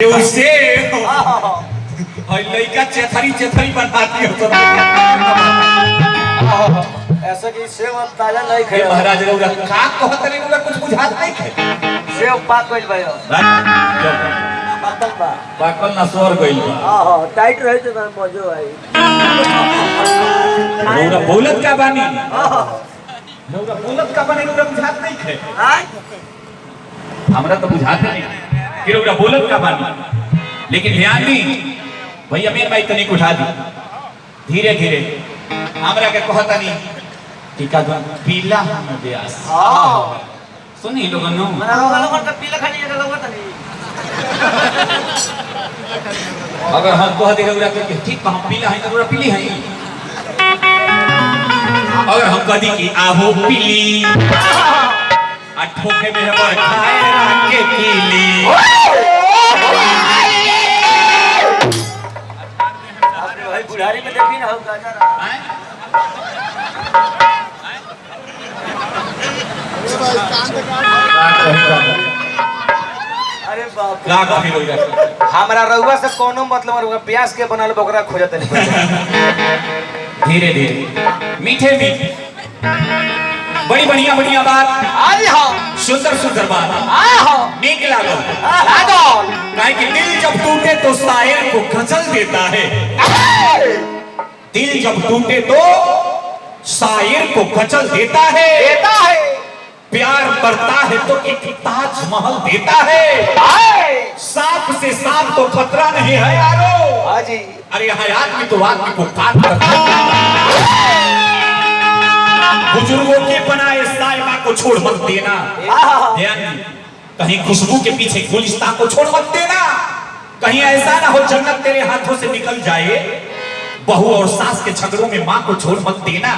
उसे और लड़का चेथरी चेथरी बनाती हो तो ऐसा कि सेव ताजा नहीं खाए महाराज लोग का कहत नहीं लोग कुछ बुझात नहीं खाए सेव पाक गइल भाई पाकल ना सोर गइल हां टाइट रहे तो मजो आई लोग बोलत का बानी लोग बोलत का बानी लोग बुझात नहीं खाए हां हमरा तो बुझात नहीं कि लोग बोलत का बानी लेकिन ध्यान दी भैया मेन भाई तनिक उठा दी धीरे धीरे हमरा के कहता नहीं कि का पीला हम ब्यास हां सुनी लोगन नो मना लोगन का पीला खानी जगह लगत नहीं अगर हम कह दे रउरा के ठीक हम पीला है तो रउरा पीली है अगर हम कह दी कि आहो पीली आ ठोके में है खाए के कीली भाई बुढ़ारी में देखी ना हम गाजा अरे बाप का कही लोग हमरा रउआ से कोनो मतलब रउआ प्यास के बनल बकरा खोजत नहीं धीरे धीरे मीठे मीठे बड़ी बढ़िया बढ़िया बात आज हां सुंदर सुंदर बात हां नीक लागल लागल काहे कि दिल जब टूटे तो शायर को गजल देता है दिल जब टूटे तो शायर को गजल देता है प्यार करता है तो एक ताजमहल देता है सांप से सांप तो खतरा नहीं है यारो हाजी अरे हयात में तो आदमी को काट करता है बुजुर्गों के बनाए साहिबा को छोड़ मत देना ध्यान कहीं खुशबू के पीछे गुलिस्तान को छोड़ मत देना कहीं ऐसा ना हो जन्नत तेरे हाथों से निकल जाए बहू और सास के झगड़ों में माँ को छोड़ मत देना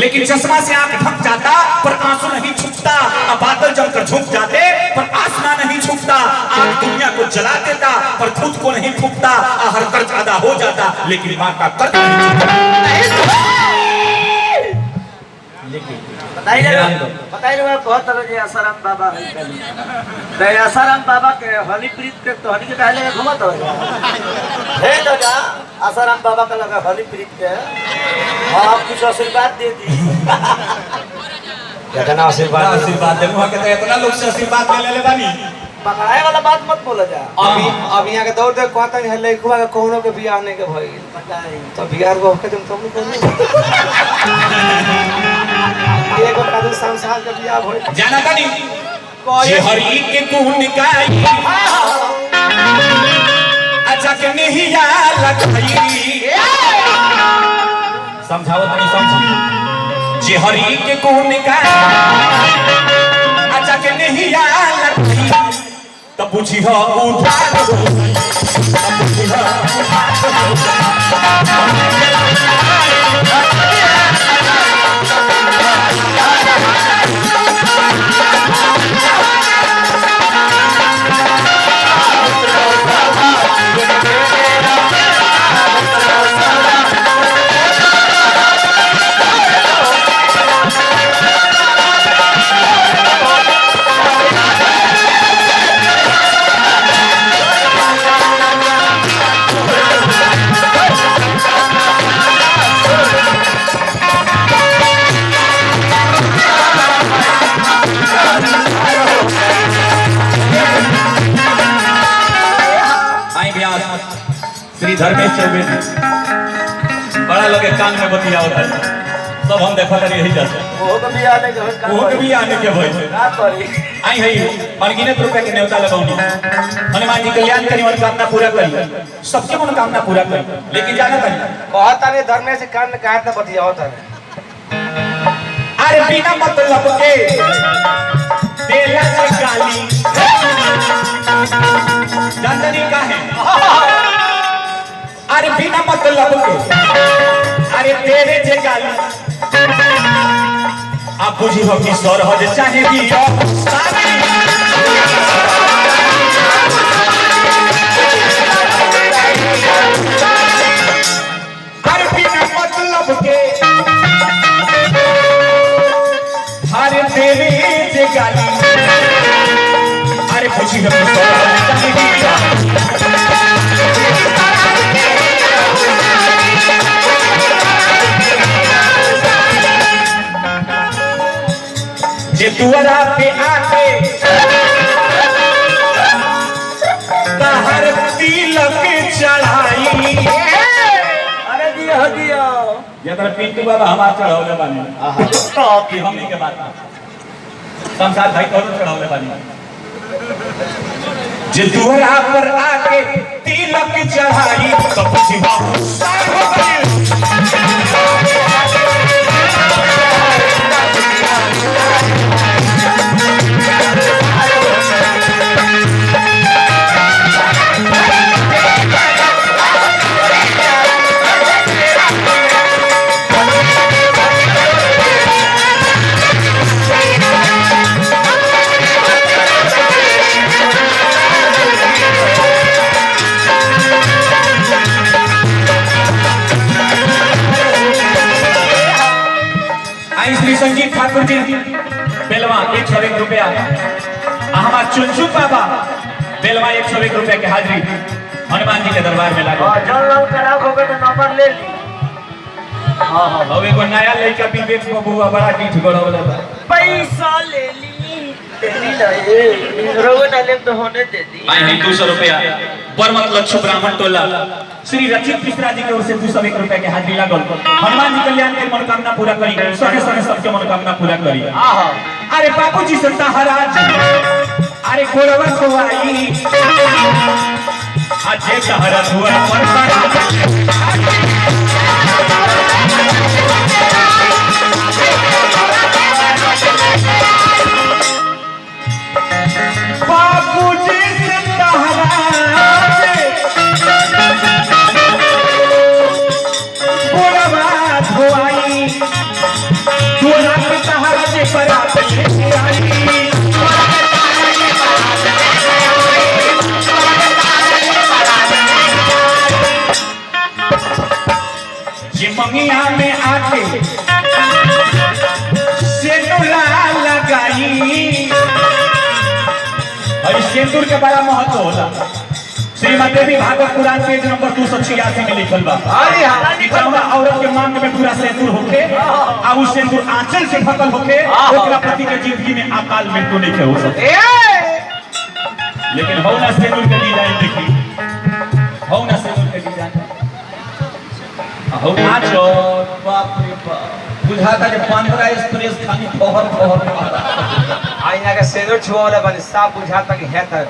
लेकिन चश्मा से आंख ढक जाता पर आंसू नहीं छुपता बादल जमकर झुक जाते पर आसमान नहीं छुपता आग दुनिया को जला देता पर खुद को नहीं फूकता हर कर्ज अदा हो जाता लेकिन माँ का कर्ज नहीं छूटता बताइए बहुत तरह के आसाराम बाबा है तो आसाराम बाबा के हनीप्रीत के तो हनी के कहले घुमत हो हे दादा आसाराम बाबा का लगा हनीप्रीत के आप कुछ आशीर्वाद दे दी कितना आशीर्वाद दे मुहा के इतना लोग से आशीर्वाद ले ले बानी पकड़ाए वाला बात मत बोला जा अभी यहाँ के दौड़ दे कहता नहीं है लइकवा के कोनो के बियाह नहीं के भइल तो बिहार को के तुम नहीं कर एगो कादू संसार के बियाह भइल जाना तानी जे हरि के गुण गाई अच्छा के नहीं या लगाई समझाओ तनी समझी जे हरि के गुण गाई अच्छा के नहीं या लगाई तब बुझी हो उठा तब बुझी हो श्री धर्मेश चौबे बड़ा लगे कान में बतिया होता है सब हम देखा रही यही जाते वो कभी आने के भाई ना करी आई है अनगिनत रुपए के न्योता लगाऊंगी हनुमान जी कल्याण करी मनोकामना पूरा करी सबके मनोकामना पूरा करी लेकिन जाना नहीं कहता नहीं धर्मेश कान में काट ना बतिया होता है अरे बिना मतलब के देला से गाली जाननी का है अरे बिना मतलब के अरे तेरे जे गाली आप बुझी हो कि सरहद चाहे भी अरे बिना मतलब के अरे तेरे जे गाली अरे बुझी हो कि सरहद चाहे भी ये तरह पिंटू बाबा हमार चढ़ावले बानी तो कि हमनी के बात शमशाद भाई तोरो चढ़ावले बानी जे दुहरा पर आके तिलक चढ़ाई तो पूछी बाबू सार हो गई श्री संजीत ठाकुर जी बेलवा 101 रुपया हमारा चुनचु बाबा बेलवा 101 रुपया के हाजिरी हनुमान जी के दरबार में लगा जल लाल खराब हो गए तो नंबर ले ली अब एगो नया लड़का विवेक बबुआ बड़ा डीठ गड़ौले बा पैसा ले ली रोग डाले तो होने दे दी आई है 200 रुपया बरमत लक्ष्य ब्राह्मण टोला श्री रचित मिश्रा जी के ओर से 201 रुपया के हाजिरी लागल हनुमान जी कल्याण के मनोकामना पूरा करी सगे सगे सबके मनोकामना पूरा करी अरे बाबूजी संता हराज अरे गोरवा को आई आज जे कहरा दुआ पर बाबूजी संता हराज गोरवा धोआई गोरा के सहारा से बरात लेके आई मंगिया में आके सेनुरा लगाई और सेंदूर के बड़ा महत्व होला श्रीमद देवी भागवत पुराण पेज नंबर 286 में लिखल बा जौना औरत के मांग में पूरा सेंदूर होके आ उस सेंदूर आंचल से ढकल होके ओकरा पति के जिंदगी में अकाल मृत्यु नहीं हो सके लेकिन हौना सेंदूर के डिजाइन देखी हौना सेंदूर के डिजाइन हौना जो बाप रे बाप बुझाता जे 15 एक्सप्रेस खानी फहर आईना के सेंदूर छुआवले बनी साफ बुझाता कि है त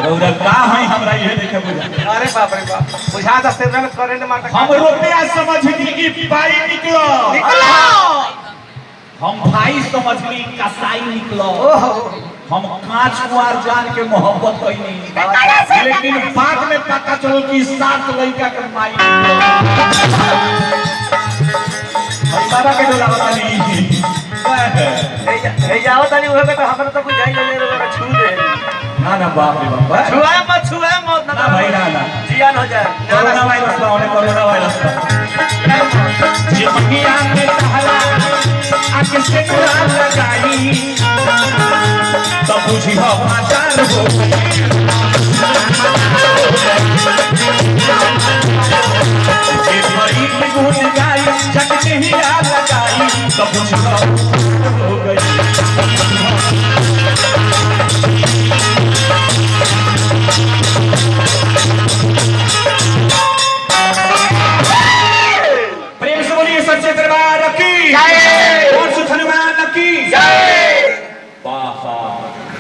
रौदा का है हमरा ये देखे बुझा अरे बाप रे बाप बुझाता सेंदूर में करंट मारता हम रुपया समझनी कि भाई निकलो हम भाई समझली कसाई निकलो हम कांच कुआर जान के मोहब्बत कइनी लेकिन बाद में पता चल कि सात लड़का के माई बाबा के डोला बतानी हे जाओ तनी उहे के तो हमरा तो बुझाई ले रे छू दे ना बाप रे बाप छुआ मत ना भाई ना जियान हो जाए कोरोना वायरस का होने कोरोना वायरस का ये मंगिया में कहला आके से कुरान लगाई तो बुझी हो पाचार हो ये भरी गुण गाई जग में ही लगाई तो बुझी हो